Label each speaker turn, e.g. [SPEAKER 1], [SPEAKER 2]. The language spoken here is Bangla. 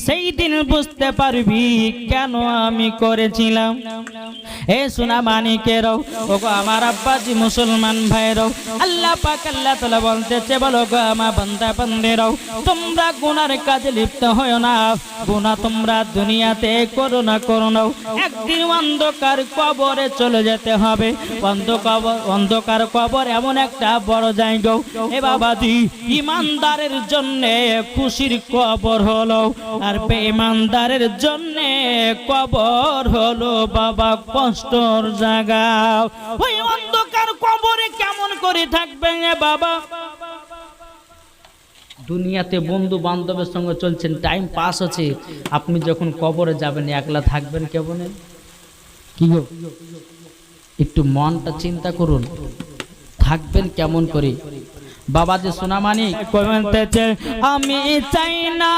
[SPEAKER 1] সেই দিন বুঝতে পারবি কেন আমি করেছিলাম। এ সোনা মানিকেরাও, ওগো আমার আব্বাজি মুসলমান ভাইরাও, আল্লাহ পাক আল্লাহ তাআলা বলতেছে, বলো গো আমার বান্দা বান্দেরাও, তোমরা গুনার কাজে লিপ্ত হয়ো না। গুনাহ তোমরা দুনিয়াতে করো না, একদিন অন্ধকার কবরে চলে যেতে হবে। অন্ধকার কবর এমন একটা বড় জায়গা, এ বাবাজি ইমানদারের জন্য খুশির কবর হলো, আর বেঈমানদারের জন্য কবর হলো বাবা কষ্টর জায়গা। ওই অন্ধকার কবরে কেমন করে থাকবেন বাবা? দুনিয়াতে বন্ধু বান্ধবের সঙ্গে চলছেন, টাইম পাস হচ্ছে, আপনি যখন কবরে যাবেন একলা থাকবেন কেমন? কি গো, একটু মনটা চিন্তা করুন, থাকবেন কেমন করে? বাবা যে সোনামানি আমি চাই না